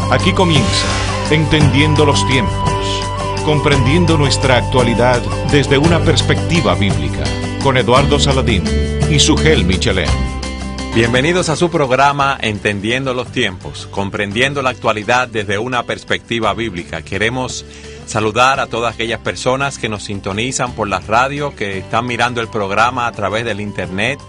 Aquí comienza Entendiendo los Tiempos, comprendiendo nuestra actualidad desde una perspectiva bíblica, con Eduardo Saladín y Sugel Michelén. Bienvenidos a su programa Entendiendo los Tiempos, comprendiendo la actualidad desde una perspectiva bíblica. Queremos saludar a todas aquellas personas que nos sintonizan por la radio, que están mirando el programa a través del internet,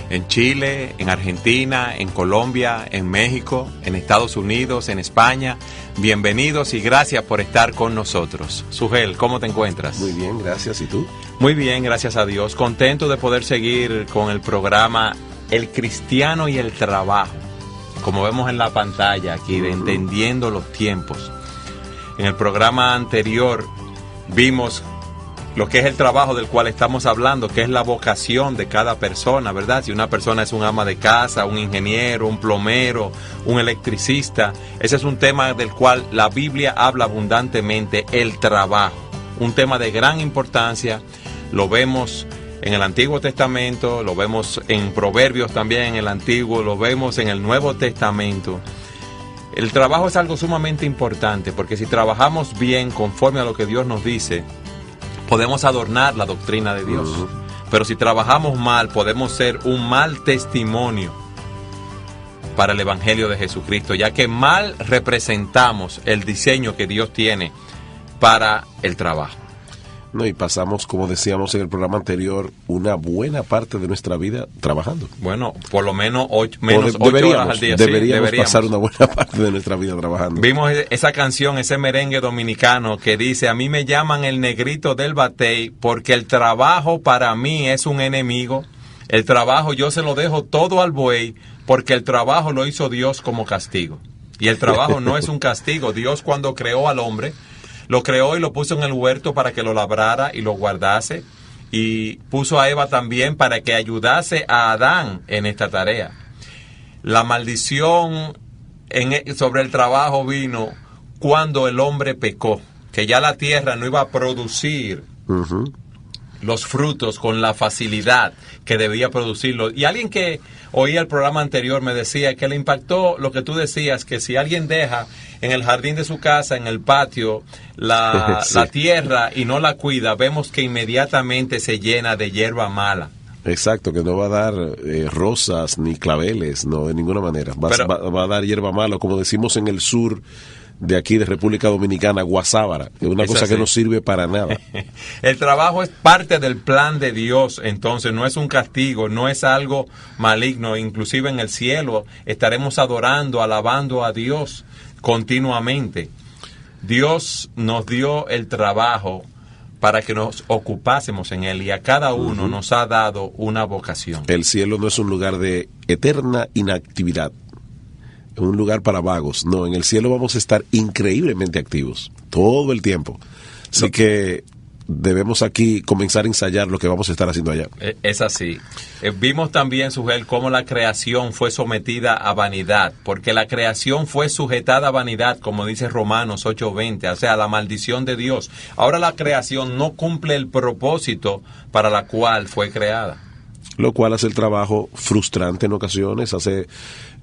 en Chile, en Argentina, en Colombia, en México, en Estados Unidos, en España. Bienvenidos y gracias por estar con nosotros. Sugel, ¿cómo te encuentras? Muy bien, gracias. ¿Y tú? Muy bien, gracias a Dios. Contento de poder seguir con el programa El Cristiano y el Trabajo, como vemos en la pantalla aquí, de Entendiendo los Tiempos. En el programa anterior vimos lo que es el trabajo del cual estamos hablando, que es la vocación de cada persona, ¿verdad? Si una persona es un ama de casa, un ingeniero, un plomero, un electricista, ese es un tema del cual la Biblia habla abundantemente, el trabajo. Un tema de gran importancia, lo vemos en el Antiguo Testamento, lo vemos en Proverbios también en el Antiguo, lo vemos en el Nuevo Testamento. El trabajo es algo sumamente importante, porque si trabajamos bien conforme a lo que Dios nos dice, podemos adornar la doctrina de Dios. Pero si trabajamos mal, podemos ser un mal testimonio para el Evangelio de Jesucristo, ya que mal representamos el diseño que Dios tiene para el trabajo. No, y pasamos, como decíamos en el programa anterior, una buena parte de nuestra vida trabajando. Bueno, por lo menos 8 horas al día. Deberíamos pasar una buena parte de nuestra vida trabajando. Vimos esa canción, ese merengue dominicano que dice: a mí me llaman el negrito del batey porque el trabajo para mí es un enemigo. El trabajo yo se lo dejo todo al buey porque el trabajo lo hizo Dios como castigo. Y el trabajo no es un castigo. Dios, cuando creó al hombre, lo creó y lo puso en el huerto para que lo labrara y lo guardase. Y puso a Eva también para que ayudase a Adán en esta tarea. La maldición sobre el trabajo vino cuando el hombre pecó, que ya la tierra no iba a producir los frutos con la facilidad que debía producirlos. Y alguien que oía el programa anterior me decía que le impactó lo que tú decías, que si alguien deja en el jardín de su casa, en el patio, la tierra y no la cuida, vemos que inmediatamente se llena de hierba mala. Exacto, que no va a dar rosas ni claveles, no, de ninguna manera. Va a dar hierba mala, como decimos en el sur de aquí, de República Dominicana, guasábara, que es una cosa que no sirve para nada. El trabajo es parte del plan de Dios, entonces no es un castigo, no es algo maligno. Inclusive en el cielo estaremos adorando, alabando a Dios continuamente. Dios nos dio el trabajo para que nos ocupásemos en él, y a cada uno nos ha dado una vocación. El cielo no es un lugar de eterna inactividad, un lugar para vagos. No, en el cielo vamos a estar increíblemente activos todo el tiempo. Así que debemos aquí comenzar a ensayar lo que vamos a estar haciendo allá. Es así. Vimos también, Sugel, cómo la creación fue sometida a vanidad, porque la creación fue sujetada a vanidad, como dice Romanos 8:20, o sea, la maldición de Dios. Ahora la creación no cumple el propósito para la cual fue creada. Lo cual hace el trabajo frustrante en ocasiones, hace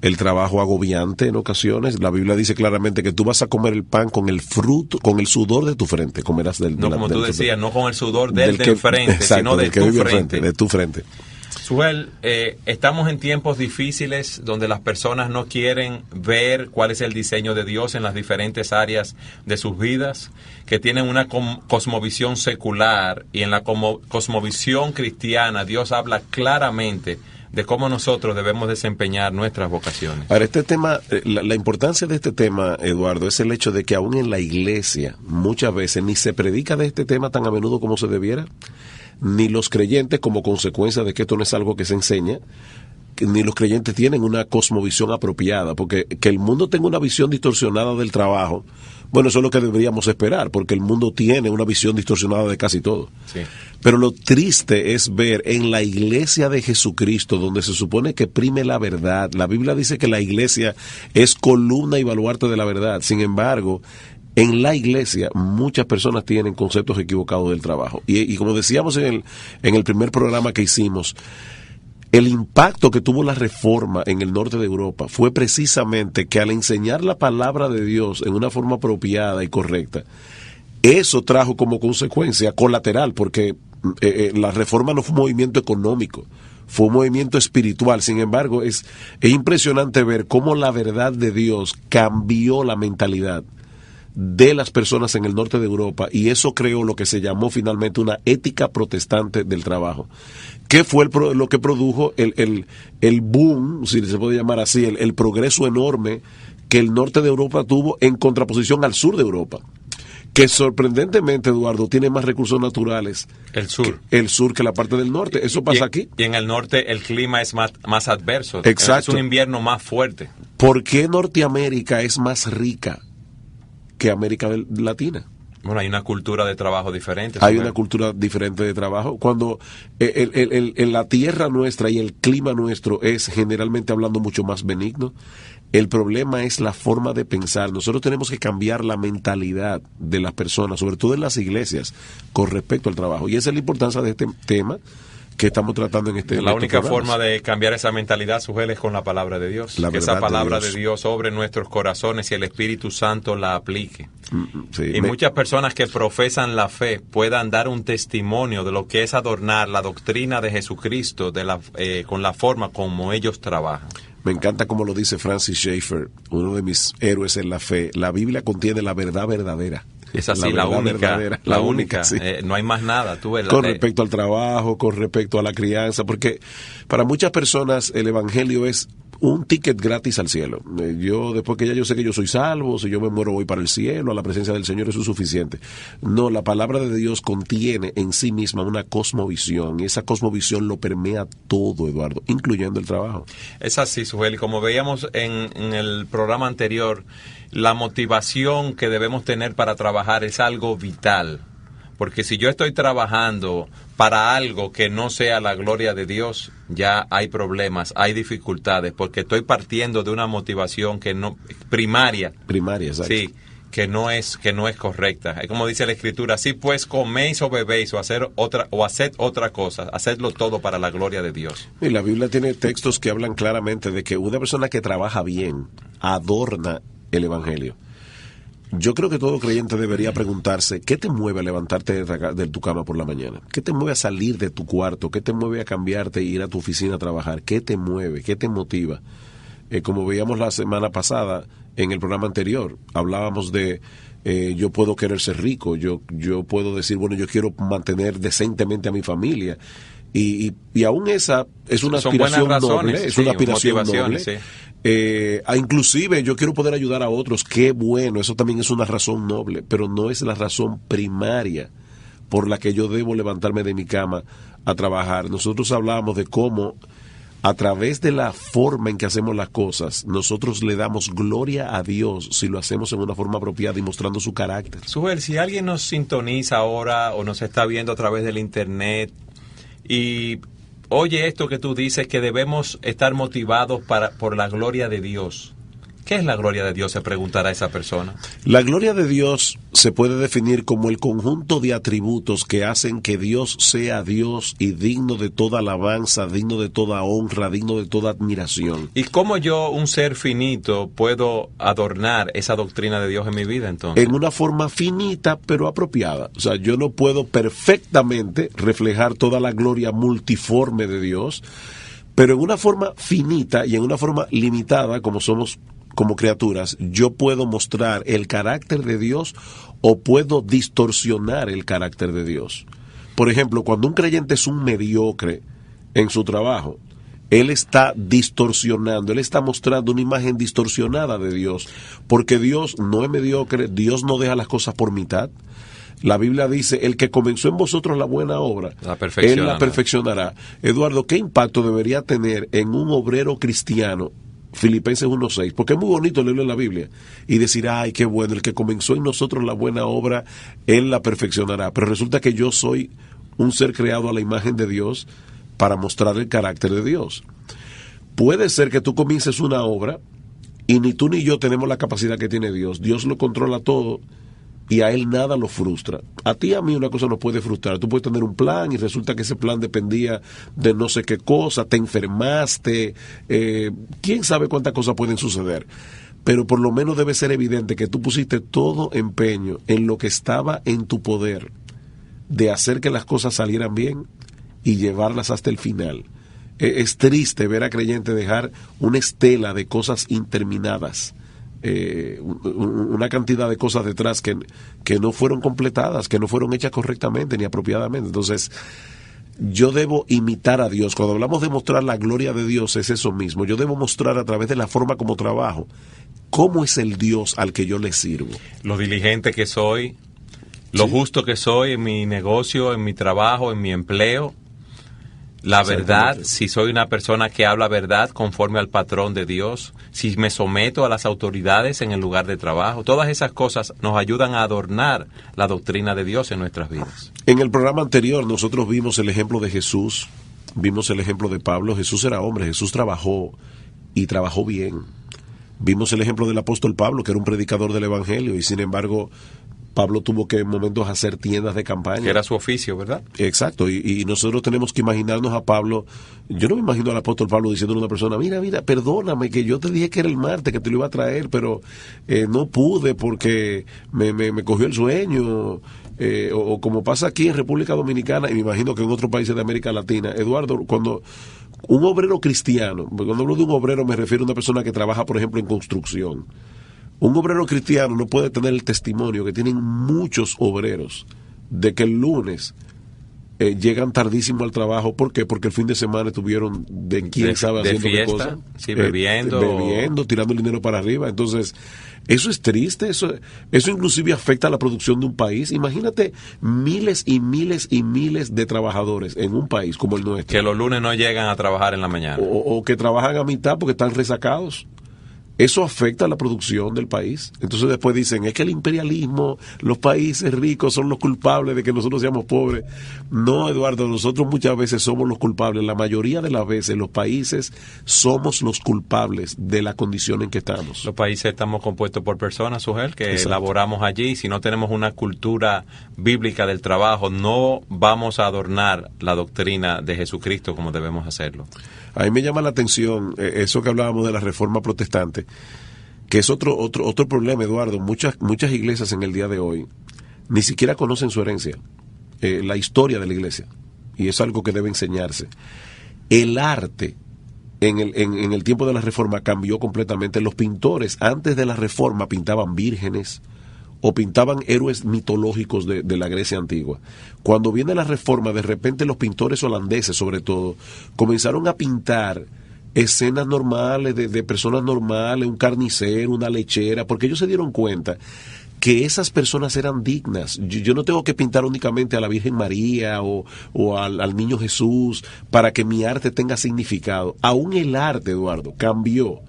el trabajo agobiante en ocasiones. La Biblia dice claramente que tú vas a comer el pan con el fruto, con el sudor de tu frente. Comerás no, como tú decías, no con el sudor del frente, exacto, sino de tu frente. De tu frente. Suel, estamos en tiempos difíciles donde las personas no quieren ver cuál es el diseño de Dios en las diferentes áreas de sus vidas, que tienen una cosmovisión secular, y en la cosmovisión cristiana Dios habla claramente de cómo nosotros debemos desempeñar nuestras vocaciones. Ahora, este tema, la importancia de este tema, Eduardo, es el hecho de que aún en la iglesia muchas veces ni se predica de este tema tan a menudo como se debiera, ni los creyentes, como consecuencia de que esto no es algo que se enseña, ni los creyentes tienen una cosmovisión apropiada, porque que el mundo tenga una visión distorsionada del trabajo, bueno, eso es lo que deberíamos esperar, porque el mundo tiene una visión distorsionada de casi todo. Sí. Pero lo triste es ver en la iglesia de Jesucristo, donde se supone que prime la verdad. La Biblia dice que la iglesia es columna y baluarte de la verdad. Sin embargo, en la iglesia muchas personas tienen conceptos equivocados del trabajo. Y como decíamos en el primer programa que hicimos, El impacto que tuvo la reforma en el norte de Europa fue precisamente que al enseñar la palabra de Dios en una forma apropiada y correcta, eso trajo como consecuencia colateral, porque la reforma no fue un movimiento económico, fue un movimiento espiritual. Sin embargo, es impresionante ver cómo la verdad de Dios cambió la mentalidad de las personas en el norte de Europa, y eso creó lo que se llamó finalmente una ética protestante del trabajo, que fue lo que produjo el boom, si se puede llamar así, el progreso enorme que el norte de Europa tuvo en contraposición al sur de Europa, que sorprendentemente, Eduardo, tiene más recursos naturales el sur que la parte del norte. Eso pasa aquí. Y en el norte el clima es más adverso. Exacto. Es un invierno más fuerte. ¿Por qué Norteamérica es más rica que América Latina? Bueno, hay una cultura de trabajo diferente. Hay una cultura diferente de trabajo. Cuando la tierra nuestra y el clima nuestro es, generalmente hablando, mucho más benigno, el problema es la forma de pensar. Nosotros tenemos que cambiar la mentalidad de las personas, sobre todo en las iglesias, con respecto al trabajo. Y esa es la importancia de este tema que estamos tratando en este La única forma de cambiar esa mentalidad, Sujel, es con la palabra de Dios. Que esa palabra de Dios sobre nuestros corazones y el Espíritu Santo la aplique. Sí, y muchas personas que profesan la fe puedan dar un testimonio de lo que es adornar la doctrina de Jesucristo con la forma como ellos trabajan. Me encanta como lo dice Francis Schaeffer, uno de mis héroes en la fe. La Biblia contiene la verdad verdadera. Es así, la única, sí. No hay más nada. Con respecto al trabajo, con respecto a la crianza, porque para muchas personas el evangelio es un ticket gratis al cielo. Yo, después que ya yo sé que yo soy salvo, si yo me muero voy para el cielo, a la presencia del Señor, eso es suficiente. No, la palabra de Dios contiene en sí misma una cosmovisión, y esa cosmovisión lo permea todo, Eduardo, incluyendo el trabajo. Es así, Sujel, y como veíamos en el programa anterior, la motivación que debemos tener para trabajar es algo vital. Porque si yo estoy trabajando para algo que no sea la gloria de Dios, ya hay problemas, hay dificultades, porque estoy partiendo de una motivación que no primaria, exacto. Sí, que no es correcta. Es como dice la Escritura: si pues coméis o bebéis o haced otra cosa, hacedlo todo para la gloria de Dios. Y la Biblia tiene textos que hablan claramente de que una persona que trabaja bien adorna el evangelio. Yo creo que todo creyente debería preguntarse: ¿qué te mueve a levantarte de tu cama por la mañana? ¿Qué te mueve a salir de tu cuarto? ¿Qué te mueve a cambiarte e ir a tu oficina a trabajar? ¿Qué te mueve? ¿Qué te motiva? Como veíamos la semana pasada en el programa anterior, hablábamos de yo puedo querer ser rico, yo puedo decir, bueno, yo quiero mantener decentemente a mi familia. Y aún esa es una aspiración noble, es una aspiración noble. Sí. Inclusive yo quiero poder ayudar a otros, qué bueno, eso también es una razón noble, pero no es la razón primaria por la que yo debo levantarme de mi cama a trabajar. Nosotros hablábamos de cómo a través de la forma en que hacemos las cosas, nosotros le damos gloria a Dios si lo hacemos en una forma apropiada y mostrando su carácter. Sujel, si alguien nos sintoniza ahora o nos está viendo a través del internet y oye esto que tú dices, que debemos estar motivados por la gloria de Dios. ¿Qué es la gloria de Dios?, se preguntará esa persona. La gloria de Dios se puede definir como el conjunto de atributos que hacen que Dios sea Dios y digno de toda alabanza, digno de toda honra, digno de toda admiración. ¿Y cómo yo, un ser finito, puedo adornar esa doctrina de Dios en mi vida entonces? En una forma finita pero apropiada. O sea, yo no puedo perfectamente reflejar toda la gloria multiforme de Dios, pero en una forma finita y en una forma limitada, como somos como criaturas, yo puedo mostrar el carácter de Dios o puedo distorsionar el carácter de Dios. Por ejemplo, cuando un creyente es un mediocre en su trabajo, él está distorsionando, él está mostrando una imagen distorsionada de Dios, porque Dios no es mediocre, Dios no deja las cosas por mitad. La Biblia dice, el que comenzó en vosotros la buena obra, él la perfeccionará. Eduardo, ¿qué impacto debería tener en un obrero cristiano Filipenses 1:6? Porque es muy bonito leerlo en la Biblia y decir, ay, qué bueno, el que comenzó en nosotros la buena obra, él la perfeccionará. Pero resulta que yo soy un ser creado a la imagen de Dios para mostrar el carácter de Dios. Puede ser que tú comiences una obra y ni tú ni yo tenemos la capacidad que tiene Dios. Dios lo controla todo y a él nada lo frustra. A ti y a mí una cosa nos puede frustrar. Tú puedes tener un plan y resulta que ese plan dependía de no sé qué cosa, te enfermaste, quién sabe cuántas cosas pueden suceder. Pero por lo menos debe ser evidente que tú pusiste todo empeño en lo que estaba en tu poder de hacer que las cosas salieran bien y llevarlas hasta el final. Es triste ver a creyentes dejar una estela de cosas interminadas, una cantidad de cosas detrás que no fueron completadas, que no fueron hechas correctamente ni apropiadamente. Entonces, yo debo imitar a Dios. Cuando hablamos de mostrar la gloria de Dios, es eso mismo. Yo debo mostrar a través de la forma como trabajo cómo es el Dios al que yo le sirvo. Lo diligente que soy, lo justo que soy en mi negocio, en mi trabajo, en mi empleo. La verdad, si soy una persona que habla verdad conforme al patrón de Dios, si me someto a las autoridades en el lugar de trabajo, todas esas cosas nos ayudan a adornar la doctrina de Dios en nuestras vidas. En el programa anterior nosotros vimos el ejemplo de Jesús, vimos el ejemplo de Pablo. Jesús era hombre, Jesús trabajó y trabajó bien. Vimos el ejemplo del apóstol Pablo, que era un predicador del evangelio, y sin embargo Pablo tuvo que en momentos hacer tiendas de campaña. Que era su oficio, ¿verdad? Exacto, y nosotros tenemos que imaginarnos a Pablo. Yo no me imagino al apóstol Pablo diciéndole a una persona, mira, perdóname, que yo te dije que era el martes, que te lo iba a traer, pero no pude porque me cogió el sueño. O como pasa aquí en República Dominicana, y me imagino que en otros países de América Latina, Eduardo, cuando un obrero cristiano, cuando hablo de un obrero me refiero a una persona que trabaja, por ejemplo, en construcción. Un obrero cristiano no puede tener el testimonio que tienen muchos obreros de que el lunes llegan tardísimo al trabajo. ¿Por qué? Porque el fin de semana estuvieron de quién sabe haciendo fiesta, qué cosa. Sí, bebiendo, tirando el dinero para arriba. Entonces, eso es triste, eso inclusive afecta a la producción de un país. Imagínate miles y miles y miles de trabajadores en un país como el nuestro. Que los lunes no llegan a trabajar en la mañana. O que trabajan a mitad porque están resacados. Eso afecta a la producción del país. Entonces después dicen, es que el imperialismo, los países ricos son los culpables de que nosotros seamos pobres. No, Eduardo, nosotros muchas veces somos los culpables. La mayoría de las veces los países somos los culpables de la condición en que estamos. Los países estamos compuestos por personas, Sujel, que Exacto. Elaboramos allí. Si no tenemos una cultura bíblica del trabajo, no vamos a adornar la doctrina de Jesucristo como debemos hacerlo. A mí me llama la atención eso que hablábamos de la reforma protestante, que es otro problema, Eduardo. Muchas iglesias en el día de hoy ni siquiera conocen su herencia, la historia de la iglesia, y es algo que debe enseñarse. El arte en el tiempo de la reforma cambió completamente. Los pintores antes de la reforma pintaban vírgenes o pintaban héroes mitológicos de la Grecia antigua. Cuando viene la reforma, de repente los pintores holandeses, sobre todo, comenzaron a pintar escenas normales de personas normales, un carnicero, una lechera, porque ellos se dieron cuenta que esas personas eran dignas. Yo no tengo que pintar únicamente a la Virgen María o al Niño Jesús para que mi arte tenga significado. Aún el arte, Eduardo, cambió,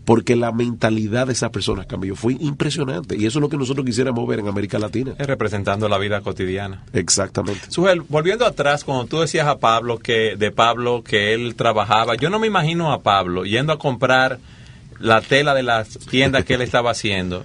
porque la mentalidad de esas personas cambió. Fue impresionante. Y eso es lo que nosotros quisiéramos ver en América Latina. Es representando la vida cotidiana. Exactamente. Sujel, volviendo atrás, cuando tú decías a Pablo que él trabajaba, yo no me imagino a Pablo yendo a comprar la tela de las tiendas que él estaba haciendo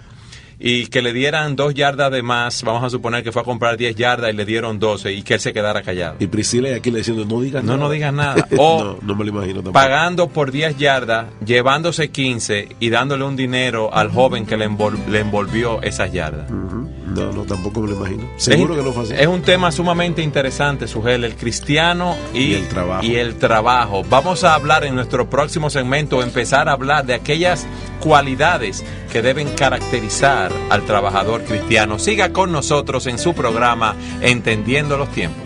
y que le dieran 2 yardas de más. Vamos a suponer que fue a comprar 10 yardas y le dieron 12 y que él se quedara callado. Y Priscila aquí le diciendo, no digas nada. No digas nada. O no me lo imagino tampoco. Pagando por 10 yardas, llevándose 15 y dándole un dinero al joven que le envolvió esas yardas. No, tampoco me lo imagino. Seguro que no fue así. Es un tema sumamente interesante, Sujel, el cristiano y el trabajo. Vamos a hablar en nuestro próximo segmento, empezar a hablar de aquellas cualidades que deben caracterizar al trabajador cristiano. Siga con nosotros en su programa Entendiendo los Tiempos.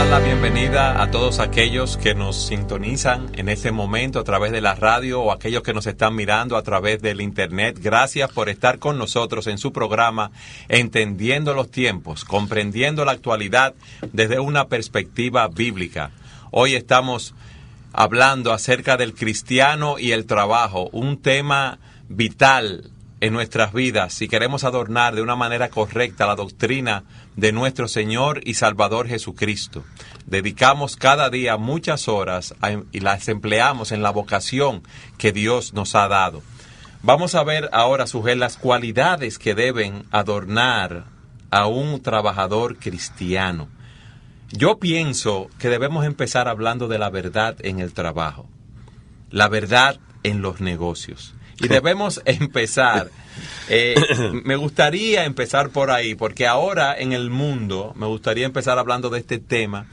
La bienvenida a todos aquellos que nos sintonizan en este momento a través de la radio o aquellos que nos están mirando a través del internet. Gracias por estar con nosotros en su programa Entendiendo los Tiempos, comprendiendo la actualidad desde una perspectiva bíblica. Hoy estamos hablando acerca del cristiano y el trabajo, un tema vital en nuestras vidas si queremos adornar de una manera correcta la doctrina de nuestro Señor y Salvador Jesucristo. Dedicamos cada día muchas horas y las empleamos en la vocación que Dios nos ha dado. Vamos a ver ahora, Sujel, las cualidades que deben adornar a un trabajador cristiano. Yo pienso que debemos empezar hablando de la verdad en el trabajo, la verdad en los negocios. Y debemos empezar, me gustaría empezar por ahí, porque ahora en el mundo, me gustaría empezar hablando de este tema.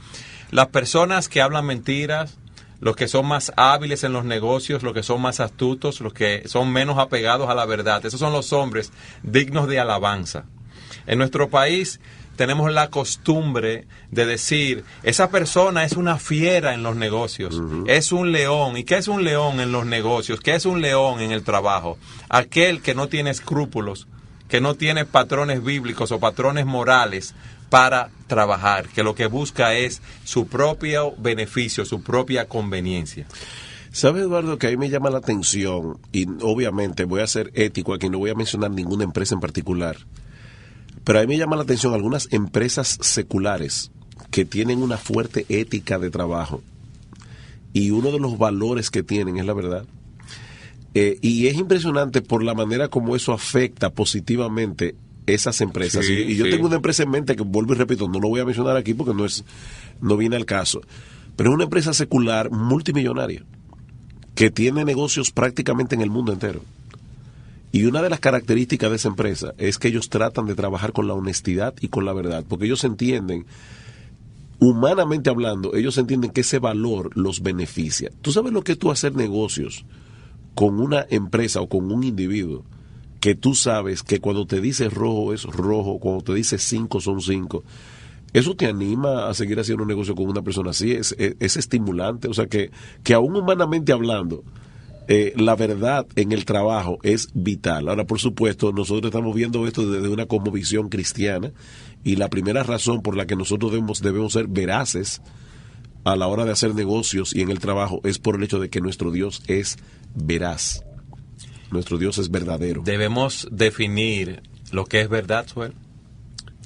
Las personas que hablan mentiras, los que son más hábiles en los negocios, los que son más astutos, los que son menos apegados a la verdad, esos son los hombres dignos de alabanza. En nuestro país tenemos la costumbre de decir, esa persona es una fiera en los negocios, es un león. ¿Y qué es un león en los negocios? ¿Qué es un león en el trabajo? Aquel que no tiene escrúpulos, que no tiene patrones bíblicos o patrones morales para trabajar, que lo que busca es su propio beneficio, su propia conveniencia. ¿Sabes, Eduardo, que ahí me llama la atención? Y obviamente voy a ser ético aquí, no voy a mencionar ninguna empresa en particular. Pero a mí me llama la atención algunas empresas seculares que tienen una fuerte ética de trabajo y uno de los valores que tienen es la verdad. Y es impresionante por la manera como eso afecta positivamente esas empresas. Sí, y yo sí. tengo una empresa en mente que, vuelvo y repito, no lo voy a mencionar aquí porque no viene al caso, pero es una empresa secular multimillonaria que tiene negocios prácticamente en el mundo entero. Y una de las características de esa empresa es que ellos tratan de trabajar con la honestidad y con la verdad, porque ellos entienden, humanamente hablando, ellos entienden que ese valor los beneficia. ¿Tú sabes lo que es tú hacer negocios con una empresa o con un individuo que tú sabes que cuando te dice rojo es rojo, cuando te dice 5 son 5? Eso te anima a seguir haciendo un negocio con una persona así, es estimulante. O sea que aún humanamente hablando, la verdad en el trabajo es vital. Ahora, por supuesto, nosotros estamos viendo esto desde una cosmovisión cristiana y la primera razón por la que nosotros debemos ser veraces a la hora de hacer negocios y en el trabajo es por el hecho de que nuestro Dios es veraz. Nuestro Dios es verdadero. Debemos definir lo que es verdad, Suel.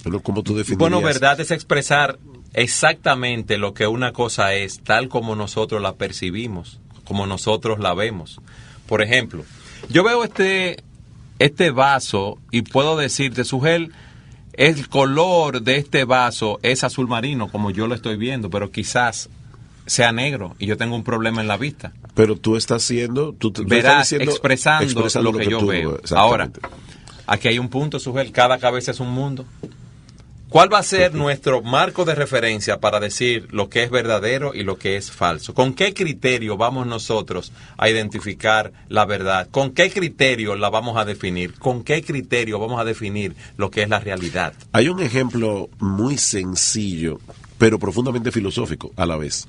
Pero ¿cómo tú definirías? Bueno, verdad es expresar exactamente lo que una cosa es, tal como nosotros la percibimos, como nosotros la vemos. Por ejemplo, yo veo este vaso y puedo decirte, Sujel, el color de este vaso es azul marino, como yo lo estoy viendo, pero quizás sea negro y yo tengo un problema en la vista. Pero tú estás haciendo... Tú verás, estás diciendo, expresando lo que yo veo. Ahora, aquí hay un punto, Sujel, cada cabeza es un mundo. ¿Cuál va a ser nuestro marco de referencia para decir lo que es verdadero y lo que es falso? ¿Con qué criterio vamos nosotros a identificar la verdad? ¿Con qué criterio la vamos a definir? ¿Con qué criterio vamos a definir lo que es la realidad? Hay un ejemplo muy sencillo, pero profundamente filosófico a la vez.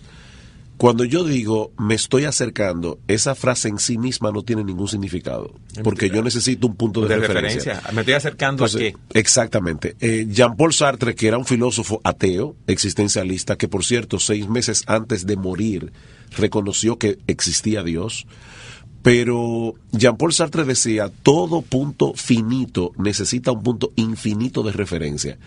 Cuando yo digo me estoy acercando, esa frase en sí misma no tiene ningún significado, porque yo necesito un punto de referencia. Me estoy acercando. Entonces, ¿a qué? Exactamente. Jean-Paul Sartre, que era un filósofo ateo, existencialista, que por cierto 6 meses antes de morir reconoció que existía Dios, pero Jean-Paul Sartre decía, todo punto finito necesita un punto infinito de referencia.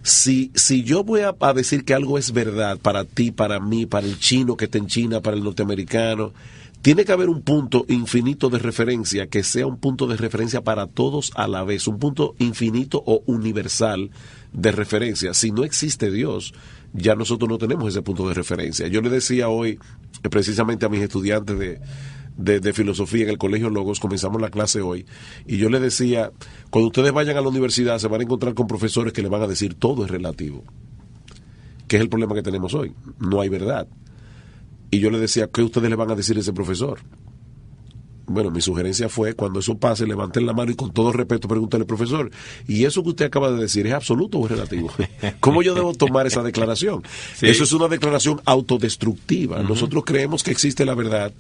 Si yo voy a decir que algo es verdad para ti, para mí, para el chino que está en China, para el norteamericano, tiene que haber un punto infinito de referencia que sea un punto de referencia para todos a la vez, un punto infinito o universal de referencia. Si no existe Dios, ya nosotros no tenemos ese punto de referencia. Yo le decía hoy, precisamente a mis estudiantes de filosofía en el Colegio Logos, comenzamos la clase hoy, y yo le decía, cuando ustedes vayan a la universidad se van a encontrar con profesores que le van a decir todo es relativo, que es el problema que tenemos hoy, no hay verdad. Y yo le decía, ¿qué ustedes le van a decir a ese profesor? Bueno, mi sugerencia fue, cuando eso pase, levanten la mano y con todo respeto pregúntale, profesor, ¿y eso que usted acaba de decir es absoluto o es relativo? ¿Cómo yo debo tomar esa declaración? Sí. Eso es una declaración autodestructiva. Nosotros creemos que existe la verdad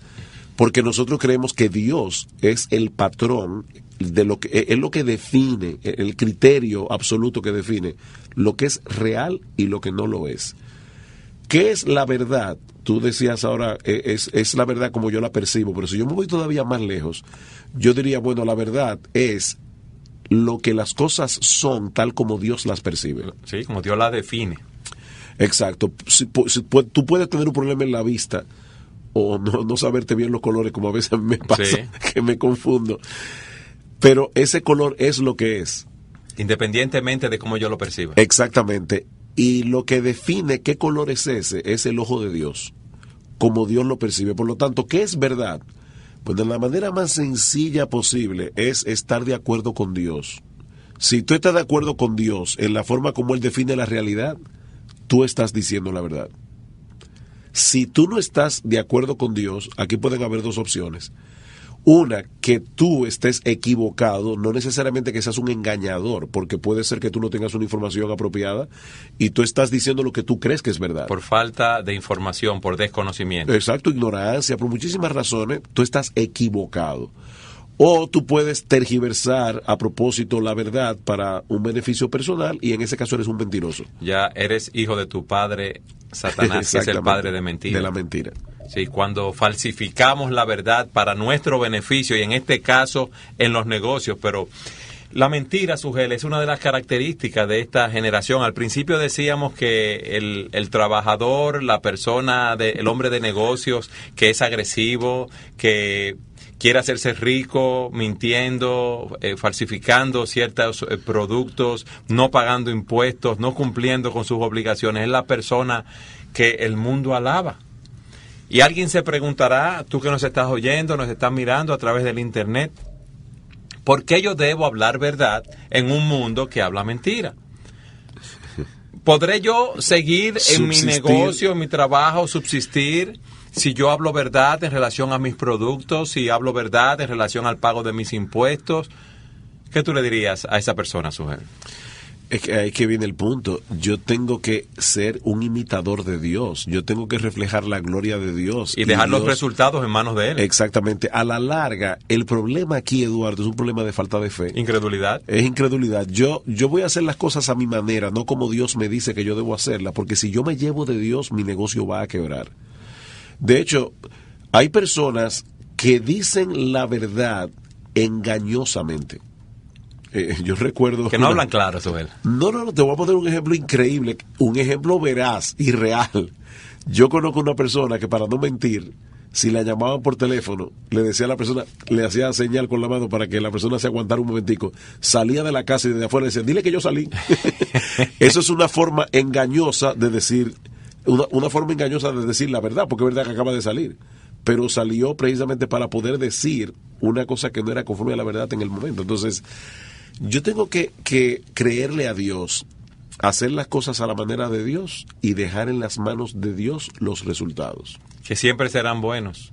porque nosotros creemos que Dios es el patrón de lo que es lo que define, el criterio absoluto que define lo que es real y lo que no lo es. ¿Qué es la verdad? Tú decías ahora, es la verdad como yo la percibo, pero si yo me voy todavía más lejos, yo diría, bueno, la verdad es lo que las cosas son tal como Dios las percibe. Sí, como Dios las define. Exacto. Tú puedes tener un problema en la vista o no saberte bien los colores, como a veces a mí me pasa, Sí. que me confundo. Pero ese color es lo que es. Independientemente de cómo yo lo perciba. Exactamente. Y lo que define qué color es ese es el ojo de Dios, como Dios lo percibe. Por lo tanto, ¿qué es verdad? Pues de la manera más sencilla posible es estar de acuerdo con Dios. Si tú estás de acuerdo con Dios en la forma como Él define la realidad, tú estás diciendo la verdad. Si tú no estás de acuerdo con Dios, aquí pueden haber dos opciones. Una, que tú estés equivocado, no necesariamente que seas un engañador, porque puede ser que tú no tengas una información apropiada y tú estás diciendo lo que tú crees que es verdad. Por falta de información, por desconocimiento. Exacto, ignorancia, por muchísimas razones, tú estás equivocado. O tú puedes tergiversar a propósito la verdad para un beneficio personal y en ese caso eres un mentiroso. Ya eres hijo de tu padre, Satanás, que es el padre de mentira. De la mentira. Sí, cuando falsificamos la verdad para nuestro beneficio y en este caso en los negocios, pero la mentira, Sugel, es una de las características de esta generación. Al principio decíamos que el trabajador, la persona, el hombre de negocios, que es agresivo, que quiere hacerse rico mintiendo, falsificando ciertos productos, no pagando impuestos, no cumpliendo con sus obligaciones, es la persona que el mundo alaba. Y alguien se preguntará, tú que nos estás oyendo, nos estás mirando a través del internet, ¿por qué yo debo hablar verdad en un mundo que habla mentira? ¿Podré yo seguir en mi negocio, en mi trabajo, subsistir, si yo hablo verdad en relación a mis productos, si hablo verdad en relación al pago de mis impuestos? ¿Qué tú le dirías a esa persona, Sugel? Es que ahí que viene el punto. Yo tengo que ser un imitador de Dios. Yo tengo que reflejar la gloria de Dios. Y dejar Dios, los resultados en manos de Él. Exactamente. A la larga, el problema aquí, Eduardo, es un problema de falta de fe. Incredulidad. Es incredulidad. Yo voy a hacer las cosas a mi manera, no como Dios me dice que yo debo hacerlas, porque si yo me llevo de Dios, mi negocio va a quebrar. De hecho, hay personas que dicen la verdad engañosamente. Yo recuerdo... Que no hablan claro, Sugel. No, te voy a poner un ejemplo increíble, un ejemplo veraz y real. Yo conozco una persona que, para no mentir, si la llamaban por teléfono, le decía a la persona, le hacía señal con la mano para que la persona se aguantara un momentico, salía de la casa y desde afuera decía, dile que yo salí. Eso es una forma engañosa de decir, una forma engañosa de decir la verdad, porque es verdad que acaba de salir. Pero salió precisamente para poder decir una cosa que no era conforme a la verdad en el momento. Entonces, yo tengo que creerle a Dios, hacer las cosas a la manera de Dios y dejar en las manos de Dios los resultados. Que siempre serán buenos.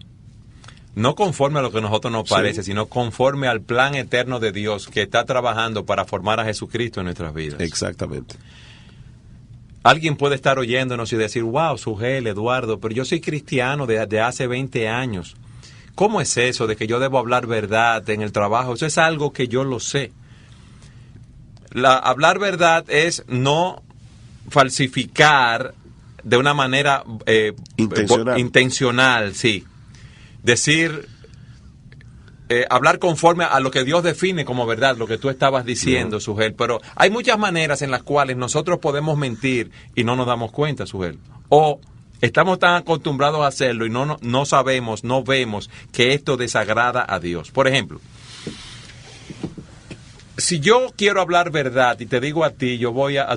No conforme a lo que a nosotros nos parece, sino conforme al plan eterno de Dios que está trabajando para formar a Jesucristo en nuestras vidas. Exactamente. Alguien puede estar oyéndonos y decir, wow, Sugel, Eduardo, pero yo soy cristiano de hace 20 años. ¿Cómo es eso de que yo debo hablar verdad en el trabajo? Eso es algo que yo lo sé. Hablar verdad es no falsificar de una manera intencional, sí. Decir, hablar conforme a lo que Dios define como verdad, lo que tú estabas diciendo, Sugel. Pero hay muchas maneras en las cuales nosotros podemos mentir y no nos damos cuenta, Sugel. O estamos tan acostumbrados a hacerlo y no sabemos, no vemos que esto desagrada a Dios. Por ejemplo, si yo quiero hablar verdad y te digo a ti,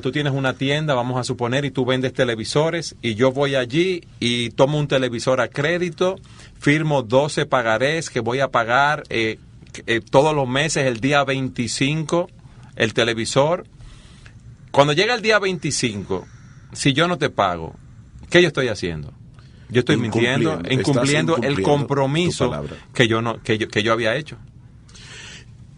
tú tienes una tienda, vamos a suponer, y tú vendes televisores, y yo voy allí y tomo un televisor a crédito, firmo 12 pagarés que voy a pagar todos los meses el día 25 el televisor. Cuando llega el día 25, si yo no te pago, ¿qué yo estoy haciendo? Yo estoy incumpliendo el compromiso que yo había hecho.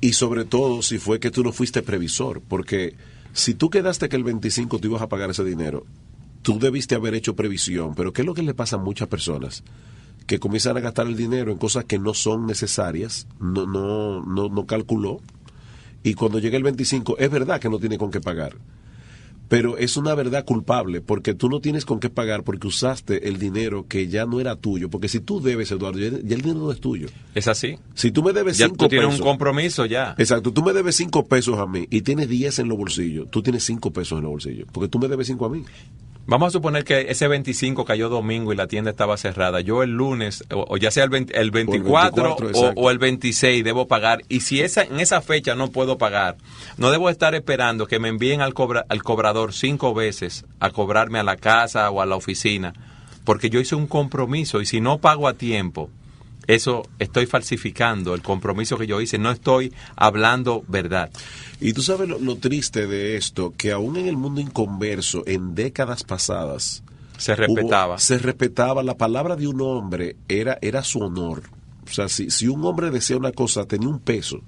Y sobre todo si fue que tú no fuiste previsor, porque si tú quedaste que el 25 tú ibas a pagar ese dinero, tú debiste haber hecho previsión. Pero ¿qué es lo que le pasa a muchas personas? Que comienzan a gastar el dinero en cosas que no son necesarias, no calculó, y cuando llega el 25 es verdad que no tiene con qué pagar. Pero es una verdad culpable, porque tú no tienes con qué pagar porque usaste el dinero que ya no era tuyo. Porque si tú debes, Eduardo, ya el dinero no es tuyo. ¿Es así? Si tú me debes Ya 5 tú tienes pesos, un compromiso ya. exacto, tú me debes 5 pesos a mí y tienes 10 en los bolsillos, tú tienes 5 pesos en los bolsillos, porque tú me debes 5 a mí. Vamos a suponer que ese 25 cayó domingo y la tienda estaba cerrada. Yo el lunes, o ya sea el 24 o el 26, debo pagar. Y si en esa fecha no puedo pagar, no debo estar esperando que me envíen al cobrador 5 veces a cobrarme a la casa o a la oficina, porque yo hice un compromiso y si no pago a tiempo, eso estoy falsificando el compromiso que yo hice, no estoy hablando verdad. Y tú sabes lo triste de esto, que aún en el mundo inconverso, en décadas pasadas, Se respetaba. se respetaba, la palabra de un hombre era su honor. O sea, si un hombre desea una cosa, tenía un peso,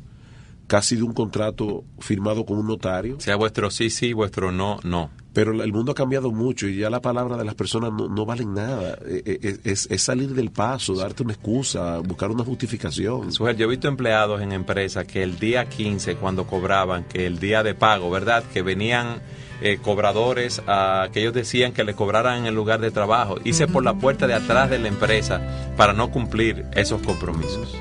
casi de un contrato firmado con un notario. Sea vuestro sí, sí, vuestro no, no. Pero el mundo ha cambiado mucho y ya la palabra de las personas no valen nada. Es salir del paso, darte una excusa, buscar una justificación. Sujel, yo he visto empleados en empresas que el día 15, cuando cobraban, que el día de pago, ¿verdad? Que venían cobradores que ellos decían que le cobraran en el lugar de trabajo. Hice por la puerta de atrás de la empresa para no cumplir esos compromisos.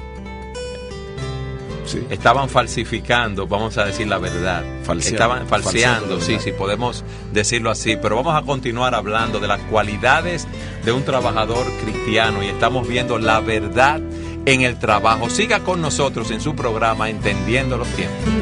Sí. Estaban falsificando, vamos a decir la verdad. Estaban falseando, sí, podemos decirlo así. Pero vamos a continuar hablando de las cualidades de un trabajador cristiano y estamos viendo la verdad en el trabajo. Siga con nosotros en su programa Entendiendo los Tiempos.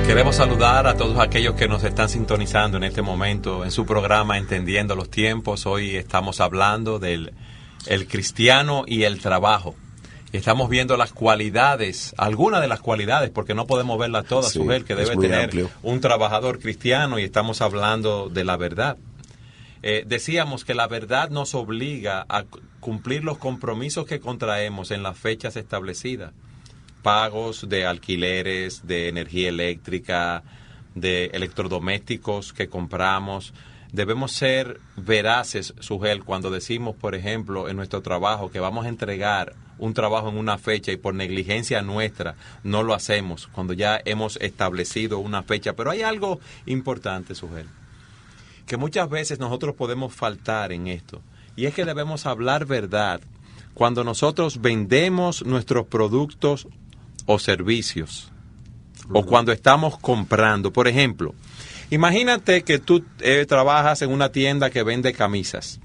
Queremos saludar a todos aquellos que nos están sintonizando en este momento en su programa Entendiendo los Tiempos. Hoy estamos hablando del cristiano y el trabajo. Estamos viendo las cualidades, algunas de las cualidades, porque no podemos verlas todas, Sí, Sujel, que debe tener amplio un trabajador cristiano, y estamos hablando de la verdad. Decíamos que la verdad nos obliga a cumplir los compromisos que contraemos en las fechas establecidas. Pagos de alquileres, de energía eléctrica, de electrodomésticos que compramos. Debemos ser veraces, Sujel, cuando decimos, por ejemplo, en nuestro trabajo que vamos a entregar un trabajo en una fecha y por negligencia nuestra no lo hacemos cuando ya hemos establecido una fecha. Pero hay algo importante, Sujel, que muchas veces nosotros podemos faltar en esto, y es que debemos hablar verdad cuando nosotros vendemos nuestros productos o servicios, o cuando estamos comprando. Por ejemplo, imagínate que tú trabajas en una tienda que vende camisas,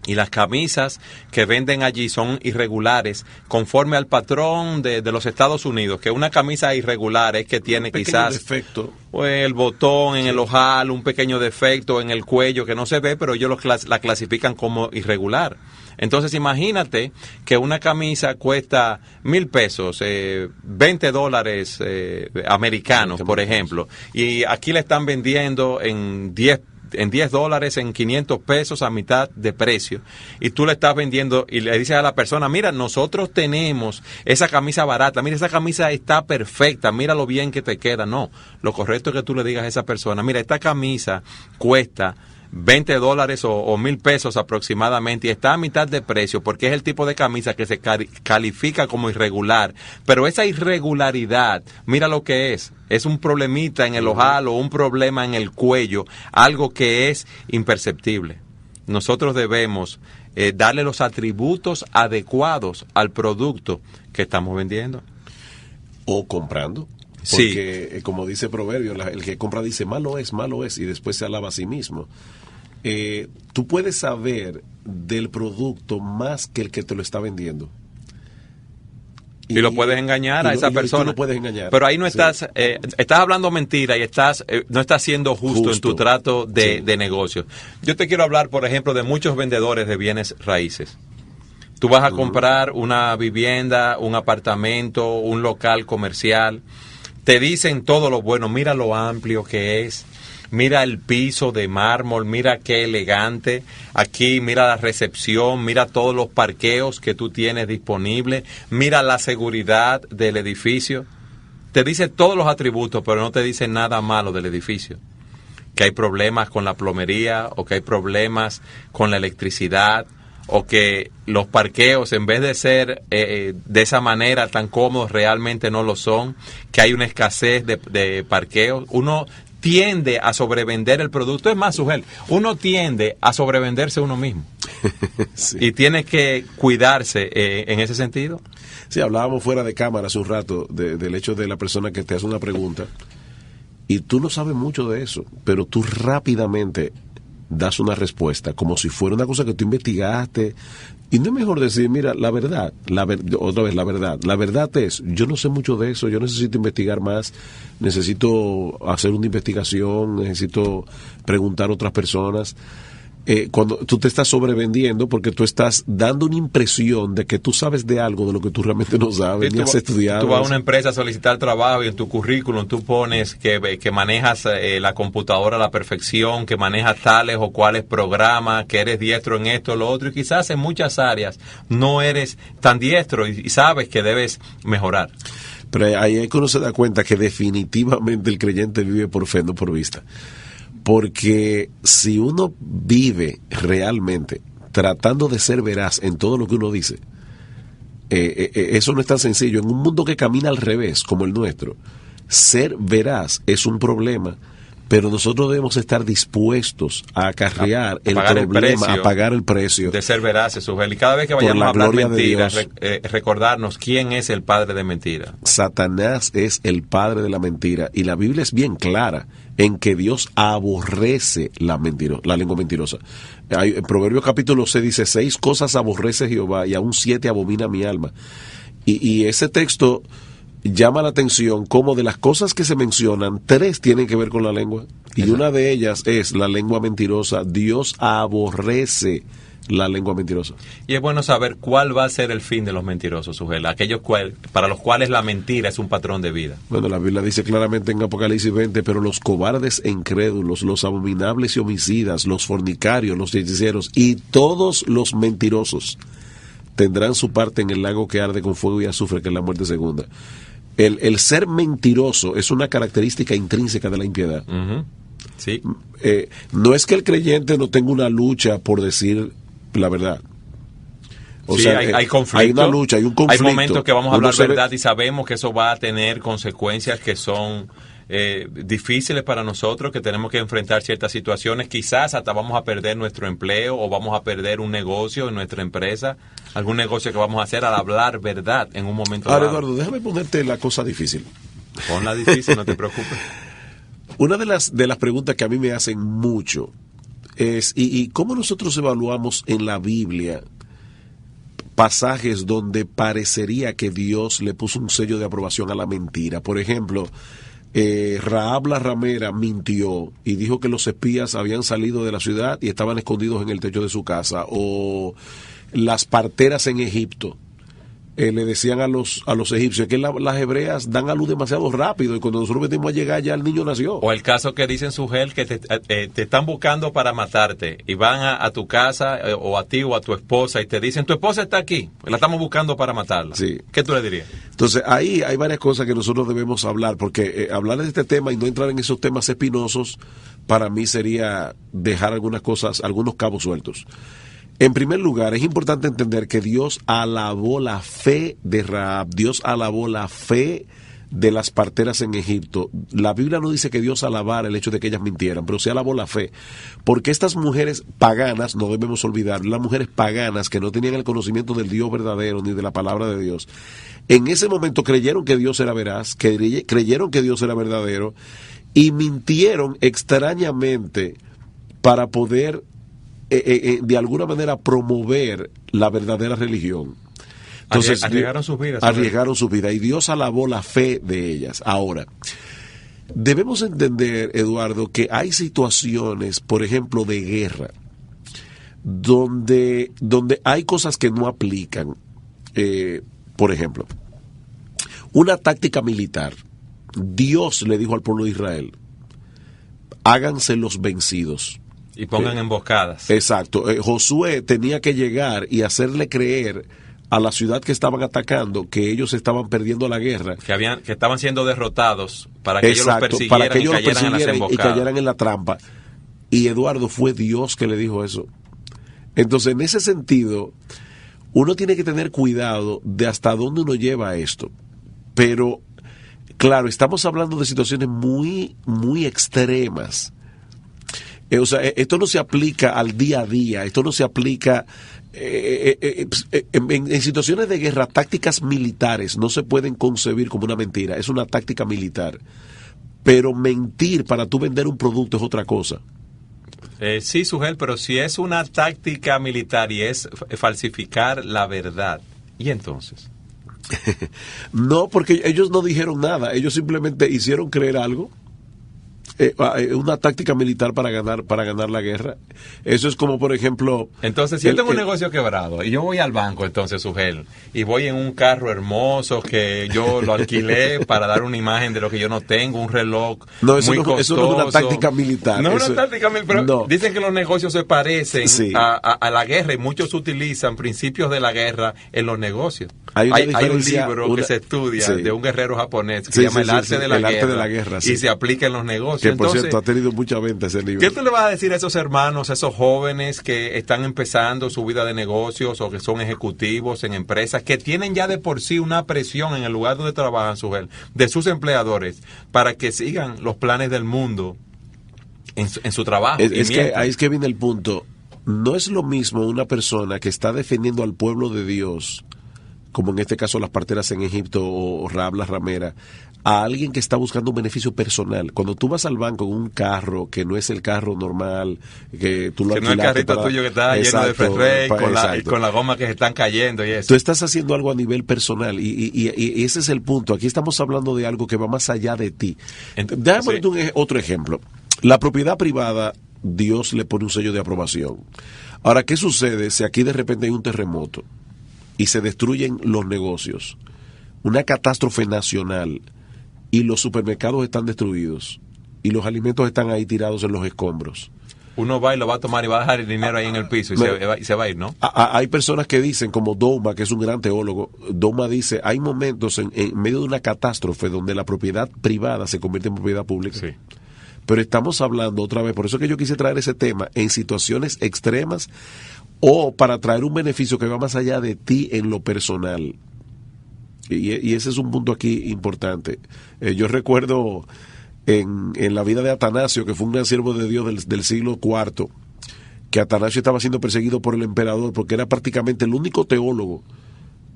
y las camisas que venden allí son irregulares conforme al patrón de los Estados Unidos, que una camisa irregular es que tiene quizás defecto, el botón en el ojal, un pequeño defecto en el cuello que no se ve, pero ellos la clasifican como irregular. Entonces imagínate que una camisa cuesta $1,000, $20 americanos, por ejemplo, y aquí le están vendiendo en $10, en $500 a mitad de precio, y tú le estás vendiendo y le dices a la persona: mira, nosotros tenemos esa camisa barata, mira, esa camisa está perfecta, mira lo bien que te queda. No, lo correcto es que tú le digas a esa persona: mira, esta camisa cuesta $20 o $1,000 aproximadamente, y está a mitad de precio porque es el tipo de camisa que se califica como irregular, pero esa irregularidad, mira lo que es un problemita en el ojal o un problema en el cuello, algo que es imperceptible. Nosotros debemos darle los atributos adecuados al producto que estamos vendiendo o comprando. Porque, sí, como dice el proverbio, el que compra dice malo es, y después se alaba a sí mismo. Tú puedes saber del producto más que el que te lo está vendiendo. Y lo puedes engañar a esa persona. Tú lo puedes engañar. Pero ahí no estás, estás hablando mentira y no estás siendo justo en tu trato de negocio. Yo te quiero hablar, por ejemplo, de muchos vendedores de bienes raíces. Tú vas a comprar una vivienda, un apartamento, un local comercial. Te dicen todo lo bueno, mira lo amplio que es, mira el piso de mármol, mira qué elegante, aquí mira la recepción, mira todos los parqueos que tú tienes disponibles, mira la seguridad del edificio. te dice todos los atributos, pero no te dice nada malo del edificio. Que hay problemas con la plomería, o que hay problemas con la electricidad, o que los parqueos, en vez de ser de esa manera tan cómodos, realmente no lo son, que hay una escasez de parqueos. Uno tiende a sobrevender el producto. Es más, Sugel, uno tiende a sobrevenderse uno mismo. Sí. Y tiene que cuidarse en ese sentido. Sí, hablábamos fuera de cámara hace un rato del hecho de la persona que te hace una pregunta y tú no sabes mucho de eso, pero tú rápidamente das una respuesta como si fuera una cosa que tú investigaste. Y no es mejor decir, mira, la verdad es, yo no sé mucho de eso, yo necesito investigar más, necesito hacer una investigación, necesito preguntar a otras personas. Cuando tú te estás sobrevendiendo porque tú estás dando una impresión de que tú sabes de algo de lo que tú realmente no sabes, ni has estudiado. Tú vas a una empresa a solicitar trabajo y en tu currículum tú pones que manejas la computadora a la perfección, que manejas tales o cuales programas, que eres diestro en esto o lo otro, y quizás en muchas áreas no eres tan diestro y sabes que debes mejorar. Pero ahí es que uno se da cuenta que definitivamente el creyente vive por fe, no por vista. Porque si uno vive realmente tratando de ser veraz en todo lo que uno dice, eso no es tan sencillo. En un mundo que camina al revés, como el nuestro, ser veraz es un problema, pero nosotros debemos estar dispuestos a acarrear el problema, a pagar el precio de ser veraces, Sugel. Y cada vez que vayamos a hablar mentiras, recordarnos quién es el padre de mentira. Satanás es el padre de la mentira, y la Biblia es bien clara en que Dios aborrece la lengua mentirosa. En Proverbios capítulo 6 dice, 6 cosas aborrece Jehová y aún 7 abomina mi alma. Y ese texto llama la atención como de las cosas que se mencionan, 3 tienen que ver con la lengua. Y una de ellas es la lengua mentirosa. Dios aborrece la lengua mentirosa. Y es bueno saber cuál va a ser el fin de los mentirosos, Sugel, aquellos para los cuales la mentira es un patrón de vida. Bueno, la Biblia dice claramente en Apocalipsis 20, pero los cobardes e incrédulos, los abominables y homicidas, los fornicarios, los hechiceros y todos los mentirosos tendrán su parte en el lago que arde con fuego y azufre, que es la muerte segunda. El ser mentiroso es una característica intrínseca de la impiedad. Uh-huh. Sí. No es que el creyente no tenga una lucha por decir la verdad. Sí, hay conflicto. Hay una lucha, hay un conflicto. Hay momentos que vamos a hablar verdad y sabemos que eso va a tener consecuencias que son difíciles para nosotros, que tenemos que enfrentar ciertas situaciones. Quizás hasta vamos a perder nuestro empleo o vamos a perder un negocio en nuestra empresa, algún negocio que vamos a hacer al hablar verdad en un momento dado. Ahora, Eduardo, déjame ponerte la cosa difícil. Ponla difícil, no te preocupes. Una de las preguntas que a mí me hacen mucho es, ¿y cómo nosotros evaluamos en la Biblia pasajes donde parecería que Dios le puso un sello de aprobación a la mentira? Por ejemplo, Rahab la ramera mintió y dijo que los espías habían salido de la ciudad y estaban escondidos en el techo de su casa. O las parteras en Egipto le decían a los egipcios que las hebreas dan a luz demasiado rápido y cuando nosotros venimos a llegar ya el niño nació. O el caso que dicen, Sugel, que te están buscando para matarte y van a tu casa o a ti o a tu esposa y te dicen, tu esposa está aquí, la estamos buscando para matarla. Sí. ¿Qué tú le dirías? Entonces ahí hay varias cosas que nosotros debemos hablar, porque hablar de este tema y no entrar en esos temas espinosos para mí sería dejar algunas cosas, algunos cabos sueltos. En primer lugar, es importante entender que Dios alabó la fe de Rahab, Dios alabó la fe de las parteras en Egipto. La Biblia no dice que Dios alabara el hecho de que ellas mintieran, pero sí alabó la fe. Porque estas mujeres paganas, no debemos olvidar, las mujeres paganas que no tenían el conocimiento del Dios verdadero ni de la palabra de Dios, en ese momento creyeron que Dios era veraz, creyeron que Dios era verdadero y mintieron extrañamente para poder de alguna manera promover la verdadera religión. Entonces, arriesgaron sus vidas. Arriesgaron sus vidas y Dios alabó la fe de ellas. Ahora, debemos entender, Eduardo, que hay situaciones, por ejemplo, de guerra, donde hay cosas que no aplican. Por ejemplo, una táctica militar. Dios le dijo al pueblo de Israel, háganse los vencidos. Y pongan emboscadas. Exacto. Josué tenía que llegar y hacerle creer a la ciudad que estaban atacando que ellos estaban perdiendo la guerra. Que estaban siendo derrotados para que Exacto, ellos los para que ellos persiguieran y cayeran en las y emboscadas. cayeran en la trampa. Y Eduardo, fue Dios que le dijo eso. Entonces, en ese sentido, uno tiene que tener cuidado de hasta dónde uno lleva esto. Pero, claro, estamos hablando de situaciones muy, muy extremas. O sea, esto no se aplica al día a día, esto no se aplica en situaciones de guerra. Tácticas militares no se pueden concebir como una mentira, es una táctica militar. Pero mentir para tú vender un producto es otra cosa. Sí, Sugel, pero si es una táctica militar y es falsificar la verdad, ¿y entonces? No, porque ellos no dijeron nada, ellos simplemente hicieron creer algo. Una táctica militar para ganar la guerra. Eso es como, por ejemplo... Entonces, si yo tengo un negocio quebrado y yo voy al banco, entonces, Sugel, y voy en un carro hermoso que yo lo alquilé para dar una imagen de lo que yo no tengo, un reloj no, eso muy no, costoso. Eso no es una táctica militar. No es una táctica militar, pero no. Dicen que los negocios se parecen sí. a la guerra y muchos utilizan principios de la guerra en los negocios. Hay un libro que se estudia de un guerrero japonés que se llama El arte de la guerra y se aplica en los negocios. Que por cierto ha tenido mucha venta ese libro. ¿Qué tú le vas a decir a esos hermanos, a esos jóvenes que están empezando su vida de negocios o que son ejecutivos en empresas que tienen ya de por sí una presión en el lugar donde trabajan, Sugel, de sus empleadores para que sigan los planes del mundo en su trabajo? Ahí es que viene el punto. No es lo mismo una persona que está defendiendo al pueblo de Dios, como en este caso las parteras en Egipto o Rahab la ramera, a alguien que está buscando un beneficio personal. Cuando tú vas al banco en un carro que no es el carro normal, que tú lo alquilaste, no es el carrito tuyo que está lleno de Ferrey con la goma que se están cayendo y eso. Tú estás haciendo algo a nivel personal y ese es el punto. Aquí estamos hablando de algo que va más allá de ti. Déjame ponerte otro ejemplo. La propiedad privada, Dios le pone un sello de aprobación. Ahora, ¿qué sucede si aquí de repente hay un terremoto y se destruyen los negocios? Una catástrofe nacional y los supermercados están destruidos y los alimentos están ahí tirados en los escombros. Uno va y lo va a tomar y va a dejar el dinero ahí en el piso y se va a ir, ¿no? Hay personas que dicen, como Doma, que es un gran teólogo, Doma dice, hay momentos en medio de una catástrofe donde la propiedad privada se convierte en propiedad pública. Sí. Pero estamos hablando otra vez, por eso que yo quise traer ese tema, en situaciones extremas o para traer un beneficio que va más allá de ti en lo personal. Y ese es un punto aquí importante. Yo recuerdo en la vida de Atanasio, que fue un gran siervo de Dios del siglo IV, que Atanasio estaba siendo perseguido por el emperador porque era prácticamente el único teólogo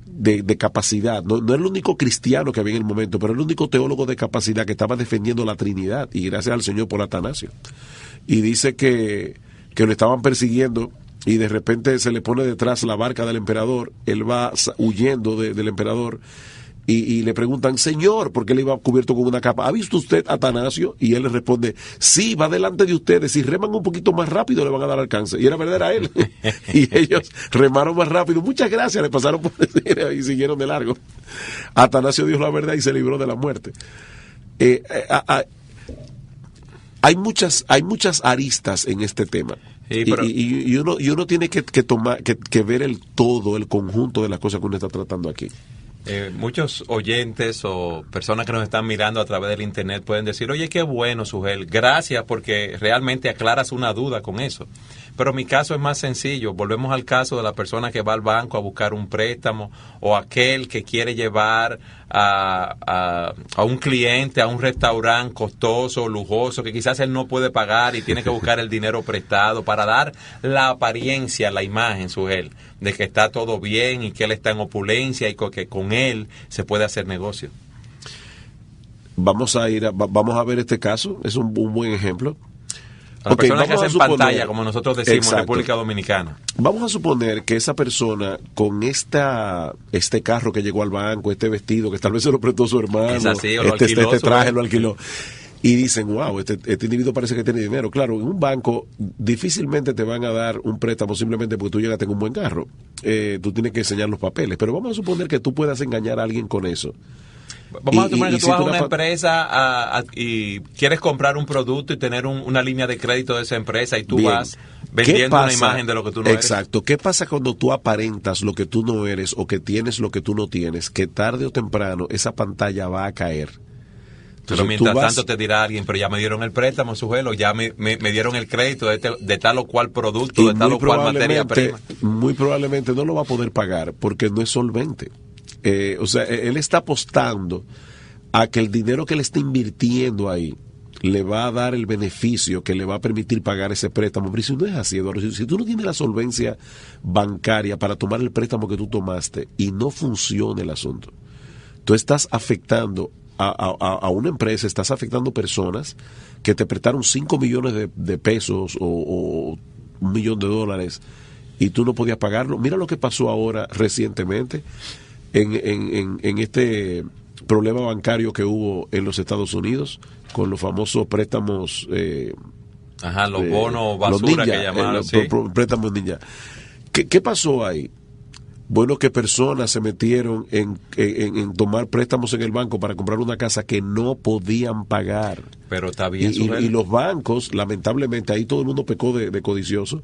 de capacidad, no el único cristiano que había en el momento, pero el único teólogo de capacidad que estaba defendiendo la Trinidad, y gracias al Señor por Atanasio. Y dice que lo estaban persiguiendo y de repente se le pone detrás la barca del emperador, él va huyendo del emperador y le preguntan, señor, porque él iba cubierto con una capa, ¿ha visto usted a Atanasio? Y él le responde, sí, va delante de ustedes, si reman un poquito más rápido le van a dar alcance. Y era verdad, era él. Y ellos remaron más rápido, muchas gracias, le pasaron por encima y siguieron de largo. Atanasio dijo la verdad y se libró de la muerte. Hay muchas aristas en este tema. Sí, y uno tiene que ver el todo, el conjunto de las cosas que uno está tratando aquí. Muchos oyentes o personas que nos están mirando a través del internet pueden decir, oye, qué bueno, Sugel, gracias porque realmente aclaras una duda con eso. Pero mi caso es más sencillo. Volvemos al caso de la persona que va al banco a buscar un préstamo o aquel que quiere llevar a un cliente a un restaurante costoso, lujoso, que quizás él no puede pagar y tiene que buscar el dinero prestado para dar la apariencia, la imagen, Sugel, de que está todo bien y que él está en opulencia y que con él se puede hacer negocio. Vamos a ver este caso, es un buen ejemplo. Las personas que hacen pantalla, como nosotros decimos, exacto, en República Dominicana. Vamos a suponer que esa persona con este carro que llegó al banco, este vestido que tal vez se lo prestó su hermano, así, este traje lo alquiló, y dicen, wow, este individuo parece que tiene dinero. Claro, en un banco difícilmente te van a dar un préstamo simplemente porque tú llegaste en un buen carro. Tú tienes que enseñar los papeles, pero vamos a suponer que tú puedas engañar a alguien con eso. Vamos a suponer que tú vas a una empresa y quieres comprar un producto y tener una línea de crédito de esa empresa y tú vas, Vendiendo una imagen de lo que tú no eres. Exacto. ¿Qué pasa cuando tú aparentas lo que tú no eres o que tienes lo que tú no tienes? Que tarde o temprano esa pantalla va a caer. Pero mientras tanto te dirá alguien, pero ya me dieron el préstamo, Sujelo, ya me dieron el crédito de tal o cual producto, de tal o cual materia prima. Muy probablemente no lo va a poder pagar porque no es solvente. O sea, él está apostando a que el dinero que le está invirtiendo ahí le va a dar el beneficio que le va a permitir pagar ese préstamo. Pero si no es así, Eduardo, si tú no tienes la solvencia bancaria para tomar el préstamo que tú tomaste y no funciona el asunto, tú estás afectando a una empresa, estás afectando personas que te prestaron 5 millones de pesos o $1 millón y tú no podías pagarlo. Mira lo que pasó ahora recientemente en este problema bancario que hubo en los Estados Unidos con los famosos préstamos los bonos basura ninja, que llamaron, préstamos ninja. ¿Qué pasó ahí? Bueno, que personas se metieron en tomar préstamos en el banco para comprar una casa que no podían pagar. Pero está bien. Y los bancos, lamentablemente, ahí todo el mundo pecó de codicioso,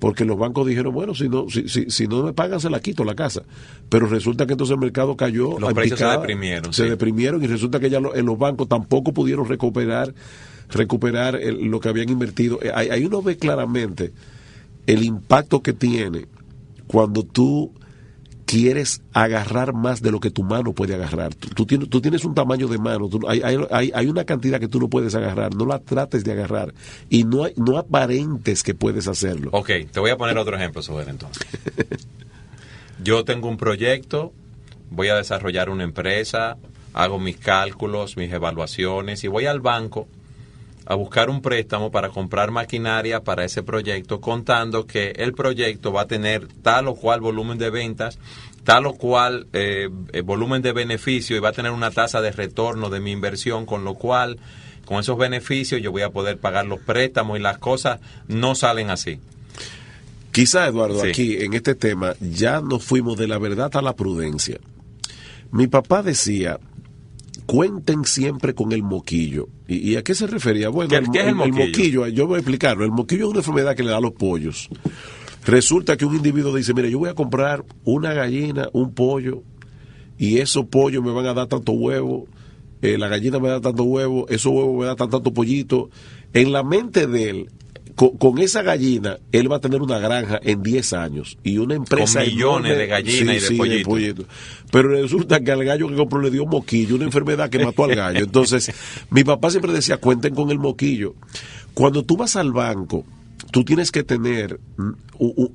porque los bancos dijeron, bueno, si no me pagan, se la quito la casa. Pero resulta que entonces el mercado cayó. Los precios se deprimieron. Se deprimieron y resulta que ya en los bancos tampoco pudieron recuperar lo que habían invertido. Ahí uno ve claramente el impacto que tiene cuando tú quieres agarrar más de lo que tu mano puede agarrar. Tú tienes un tamaño de mano, hay una cantidad que tú no puedes agarrar, no la trates de agarrar y no aparentes que puedes hacerlo. Ok, te voy a poner otro ejemplo sobre entonces. Yo tengo un proyecto, voy a desarrollar una empresa, hago mis cálculos, mis evaluaciones y voy al banco a buscar un préstamo para comprar maquinaria para ese proyecto, contando que el proyecto va a tener tal o cual volumen de ventas, tal o cual volumen de beneficio y va a tener una tasa de retorno de mi inversión, con lo cual, con esos beneficios yo voy a poder pagar los préstamos y las cosas no salen así. Quizá, Eduardo, Sí. aquí en este tema ya nos fuimos de la verdad a la prudencia. Mi papá decía, cuenten siempre con el moquillo. ¿Y a qué se refería? Bueno, ¿Qué es el moquillo? El moquillo, yo voy a explicarlo. El moquillo es una enfermedad que le da a los pollos. Resulta que un individuo dice, mire, yo voy a comprar una gallina, un pollo, y esos pollos me van a dar tanto huevo, la gallina me da tanto huevo, esos huevos me dan tanto pollito. En la mente de él, con esa gallina, él va a tener una granja en 10 años y una empresa con millones enorme, de gallinas y de pollitos. Pero resulta que al gallo que compró le dio moquillo, una enfermedad que mató al gallo. Entonces, mi papá siempre decía, cuenten con el moquillo. Cuando tú vas al banco, tú tienes que tener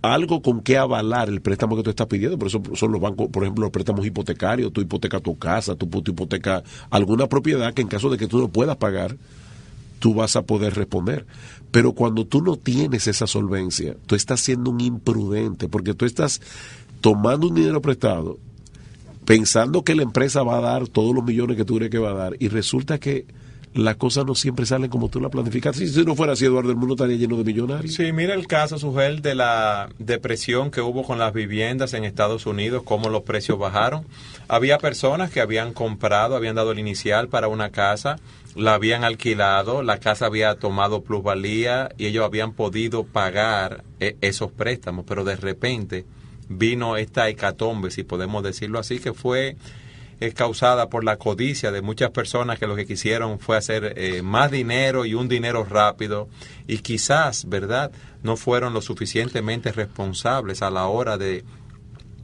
algo con que avalar el préstamo que tú estás pidiendo. Por eso son los bancos, por ejemplo, los préstamos hipotecarios. Tú hipotecas tu casa, tú hipotecas alguna propiedad que en caso de que tú no puedas pagar, tú vas a poder responder. Pero cuando tú no tienes esa solvencia, tú estás siendo un imprudente, porque tú estás tomando un dinero prestado, pensando que la empresa va a dar todos los millones que tú crees que va a dar, y resulta que las cosas no siempre salen como tú la planificas. Si no fuera así, Eduardo, el mundo estaría lleno de millonarios. Sí, mira el caso, Sujel, de la depresión que hubo con las viviendas en Estados Unidos, cómo los precios bajaron. Había personas que habían comprado, habían dado el inicial para una casa, la habían alquilado, la casa había tomado plusvalía y ellos habían podido pagar esos préstamos, pero de repente vino esta hecatombe, si podemos decirlo así, que fue causada por la codicia de muchas personas que lo que quisieron fue hacer más dinero y un dinero rápido, y quizás, ¿verdad?, no fueron lo suficientemente responsables a la hora de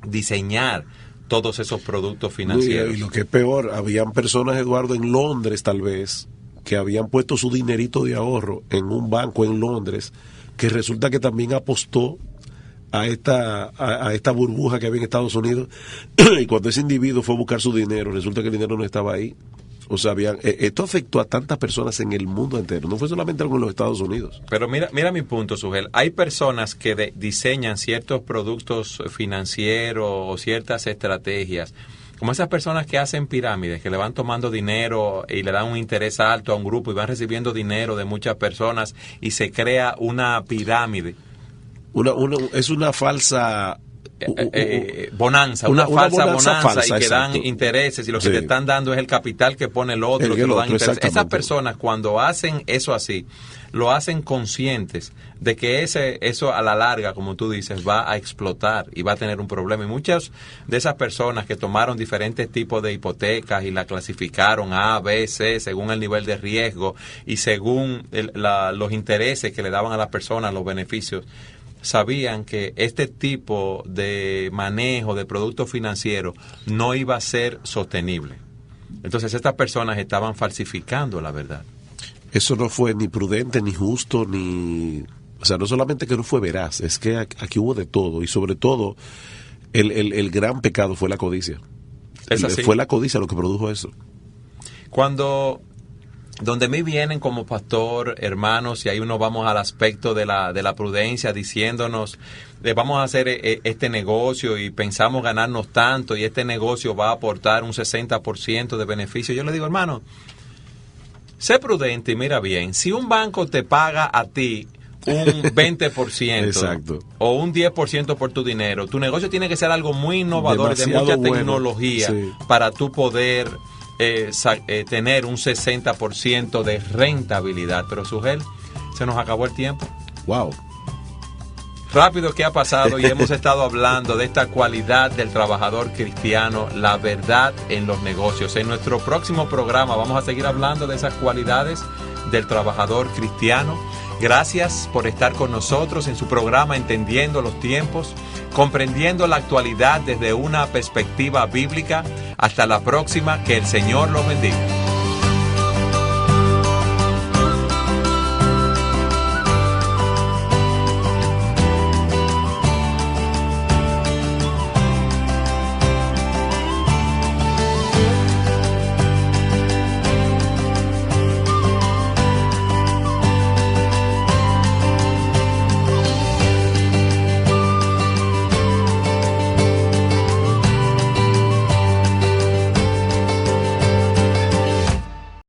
diseñar todos esos productos financieros. Y lo que es peor, habían personas, Eduardo, en Londres tal vez, que habían puesto su dinerito de ahorro en un banco en Londres, que resulta que también apostó a esta burbuja que había en Estados Unidos, y cuando ese individuo fue a buscar su dinero, resulta que el dinero no estaba ahí. O sea, esto afectó a tantas personas en el mundo entero, no fue solamente algo en los Estados Unidos. Pero mira mi punto, Sujel. Hay personas que diseñan ciertos productos financieros o ciertas estrategias, como esas personas que hacen pirámides, que le van tomando dinero y le dan un interés alto a un grupo y van recibiendo dinero de muchas personas y se crea una pirámide. Es una falsa bonanza, una falsa bonanza falsa, y que exacto. dan intereses y lo que Sí. te están dando es el capital que pone el otro, que lo dan intereses. Esas exactamente. personas cuando hacen eso así, lo hacen conscientes de que eso a la larga, como tú dices, va a explotar y va a tener un problema. Y muchas de esas personas que tomaron diferentes tipos de hipotecas y la clasificaron A, B, C, según el nivel de riesgo y según los intereses que le daban a las personas, los beneficios, sabían que este tipo de manejo de productos financieros no iba a ser sostenible. Entonces estas personas estaban falsificando la verdad. Eso no fue ni prudente, ni justo, ni... O sea, no solamente que no fue veraz, es que aquí hubo de todo. Y sobre todo, el gran pecado fue la codicia. Es así. Fue la codicia lo que produjo eso. Donde me vienen como pastor, hermanos, y ahí uno vamos al aspecto de la prudencia, diciéndonos, vamos a hacer este negocio y pensamos ganarnos tanto y este negocio va a aportar un 60% de beneficio. Yo le digo, hermano, sé prudente y mira bien, si un banco te paga a ti un 20% Exacto. o un 10% por tu dinero, tu negocio tiene que ser algo muy innovador y de Demasiado mucha bueno. tecnología Sí. para tú poder tener un 60% de rentabilidad. Pero Sugel, se nos acabó el tiempo. Wow. Rápido que ha pasado y hemos estado hablando de esta cualidad del trabajador cristiano, la verdad en los negocios. En nuestro próximo programa vamos a seguir hablando de esas cualidades del trabajador cristiano. Gracias por estar con nosotros en su programa Entendiendo los Tiempos, comprendiendo la actualidad desde una perspectiva bíblica. Hasta la próxima, que el Señor los bendiga.